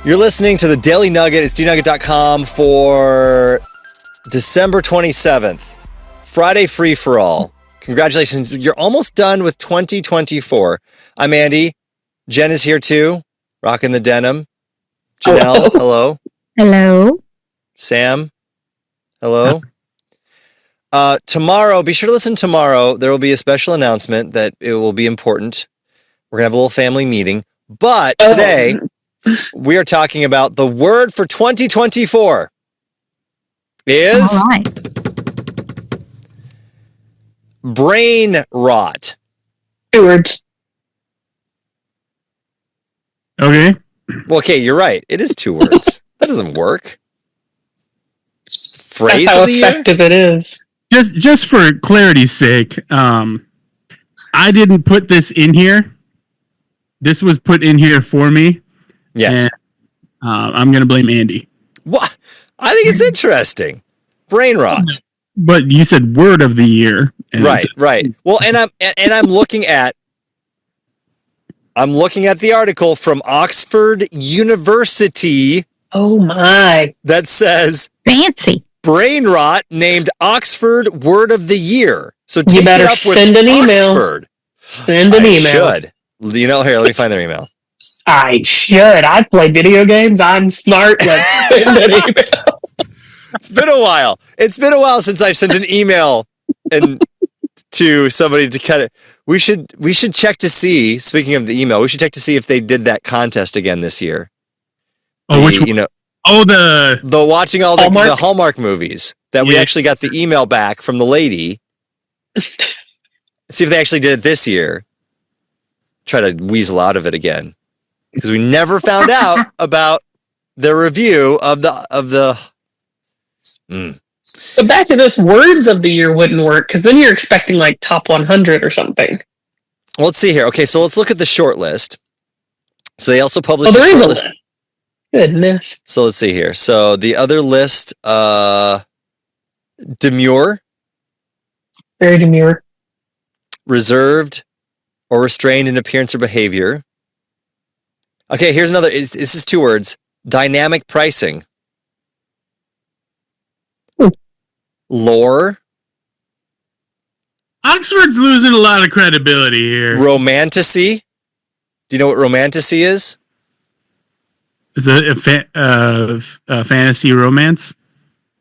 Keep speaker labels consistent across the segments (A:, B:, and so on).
A: You're listening to the Daily Nugget. It's dnugget.com for December 27th. Friday free for all. Congratulations. You're almost done with 2024. I'm Andy. Jenn is here too, rocking the denim. Janelle, hello.
B: Hello.
A: Sam, hello. Tomorrow, be sure to listen tomorrow. There will be a special announcement that it will be important. We're going to have a little family meeting. But today, we are talking about the word for 2024 is
B: All right.
A: brain rot.
C: 2 words.
D: Okay.
A: Well, okay, you're right. It is 2 words. That doesn't work. Phrase
C: That's how
A: of the year?
C: effective it is.
D: Just for clarity's sake, I didn't put this in here. This was put in here for me.
A: Yes.
D: And, I'm going to blame Andy.
A: What? I think it's interesting. Brain rot.
D: But you said word of the year. And
A: Right. Well, and I'm looking at the article from Oxford University
C: Oh my.
A: that says
B: Fancy.
A: brain rot named Oxford Word of the Year. So take
C: You better
A: it up with
C: send an email.
A: Oxford.
C: Send an
A: I
C: email.
A: should. You know, here, let me find their email.
C: I should. I play video games. I'm smart. Let's send an email.
A: It's been a while. It's been a while since I've sent an email to somebody to cut it. We should check to see, speaking of the email, we should check to see if they did that contest again this year.
D: which one?
A: You know,
D: the
A: watching all
C: Hallmark?
A: the Hallmark movies that we
D: Yeah.
A: actually got the email back from the lady. See if they actually did it this year. Try to weasel out of it again. Because we never found out about the review of the
C: But back to this, words of the year wouldn't work because then you're expecting like top 100 or something.
A: Well, let's see here. Okay, so let's look at the short list. So they also published
C: there
A: a
C: is
A: short
C: a
A: list.
C: list. Goodness.
A: So let's see here. So the other list, demure,
C: Very demure.
A: reserved, or restrained in appearance or behavior. Okay, here's another. This is 2 words. Dynamic pricing. Lore.
D: Oxford's losing a lot of credibility here.
A: Romantasy. Do you know what romantasy is?
D: Is it a fantasy romance?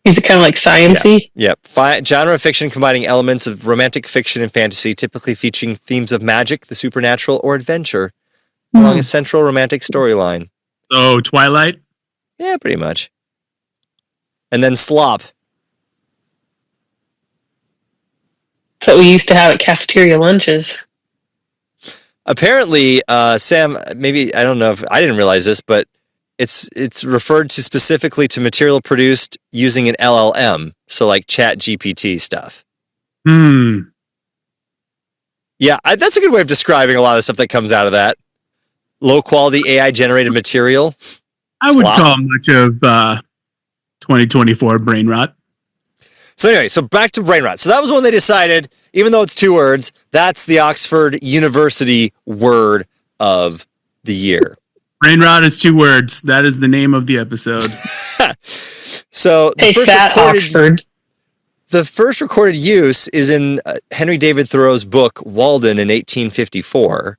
C: Is it kind of like science-y?
A: Yep. Genre of fiction combining elements of romantic fiction and fantasy, typically featuring themes of magic, the supernatural, or adventure, along a central romantic storyline.
D: Oh, Twilight?
A: Yeah, pretty much. And then slop.
C: That's what we used to have at cafeteria lunches.
A: Apparently, Sam, maybe, I don't know if I didn't realize this, but it's referred to specifically to material produced using an LLM, so like Chat GPT stuff. Yeah, that's a good way of describing a lot of the stuff that comes out of that. Low quality AI generated material.
D: I would
A: Slop.
D: call much of 2024 brain rot.
A: So anyway, so back to brain rot. So that was when they decided, even though it's 2 words, that's the Oxford University word of the year.
D: Brain rot is 2 words. That is the name of the episode.
A: So
C: Hey, fat Oxford.
A: the first recorded use is in Henry David Thoreau's book Walden in 1854.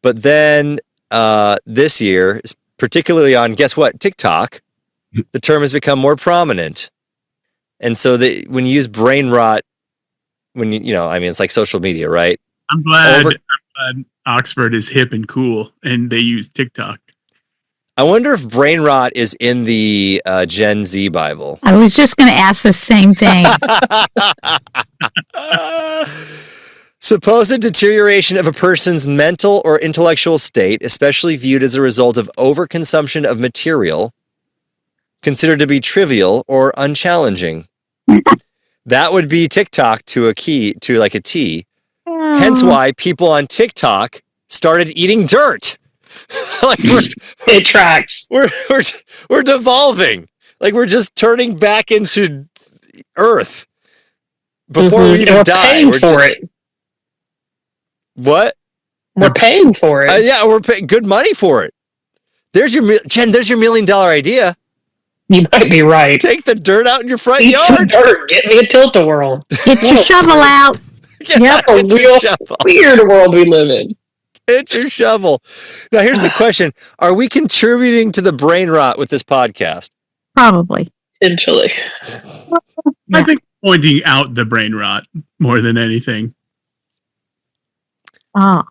A: But then this year, particularly on, guess what, TikTok, the term has become more prominent. And so when you use brain rot, it's like social media, right?
D: I'm glad Oxford is hip and cool, and they use TikTok.
A: I wonder if brain rot is in the Gen Z Bible.
B: I was just going to ask the same thing.
A: Supposed deterioration of a person's mental or intellectual state, especially viewed as a result of overconsumption of material, considered to be trivial or unchallenging. That would be TikTok to a T. Hence why people on TikTok started eating dirt. Like
C: It tracks.
A: we're devolving. Like we're just turning back into Earth before we even
C: we're
A: die.
C: paying for it.
A: What?
C: We're paying for it.
A: Yeah, we're paying good money for it. There's your Jen. There's your $1 million idea.
C: You might be right.
A: Take the dirt out in your front
C: Eat some
A: yard.
C: dirt. Get me a tilt-a-whirl.
B: Get your shovel out.
A: Get
B: Yep.
C: A
A: your
C: real
A: shovel.
C: weird world we live in.
A: Get your shovel. Now, here's the question: are we contributing to the brain rot with this podcast?
B: Probably.
C: Potentially.
D: I think pointing out the brain rot more than anything.
B: Ah.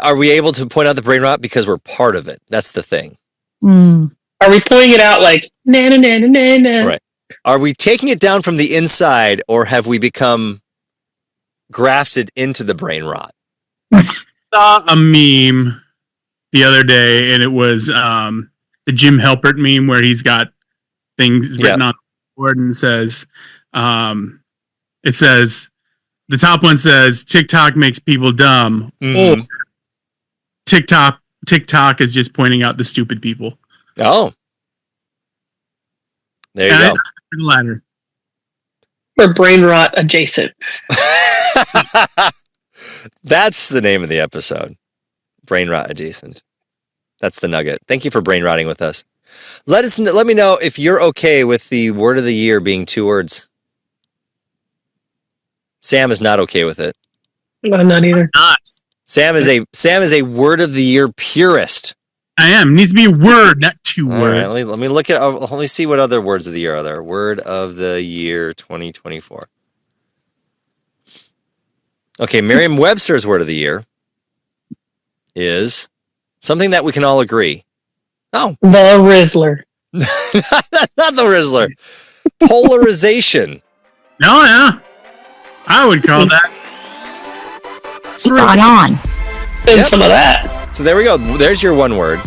A: Are we able to point out the brain rot because we're part of it? That's the thing.
B: Mm.
C: Are we pointing it out like na na na na na na?
A: Right. Are we taking it down from the inside, or have we become grafted into the brain rot?
D: Saw a meme the other day, and it was the Jim Halpert meme where he's got things written on the board and says, it says, the top one says, TikTok makes people dumb.
A: Mhm.
D: TikTok is just pointing out the stupid people.
A: Oh. There you
D: And
A: go.
D: the latter.
C: Or brain rot adjacent.
A: That's the name of the episode. Brain rot adjacent. That's the nugget. Thank you for brain rotting with us. Let me know if you're okay with the word of the year being 2 words. Sam is not okay with it.
C: I'm not either.
D: Not.
A: Sam is a word of the year purist.
D: I am. It needs to be a word, not 2
A: All
D: words.
A: right, let me look at. Let me see what other words of the year are there. Word of the year 2024. Okay, Merriam-Webster's word of the year is something that we can all agree. Oh,
C: The Rizzler.
A: not the Rizzler. Polarization.
D: No, yeah. I would call that.
B: Spot on.
C: And
A: Yep.
C: some of that.
A: So there we go. There's your one word.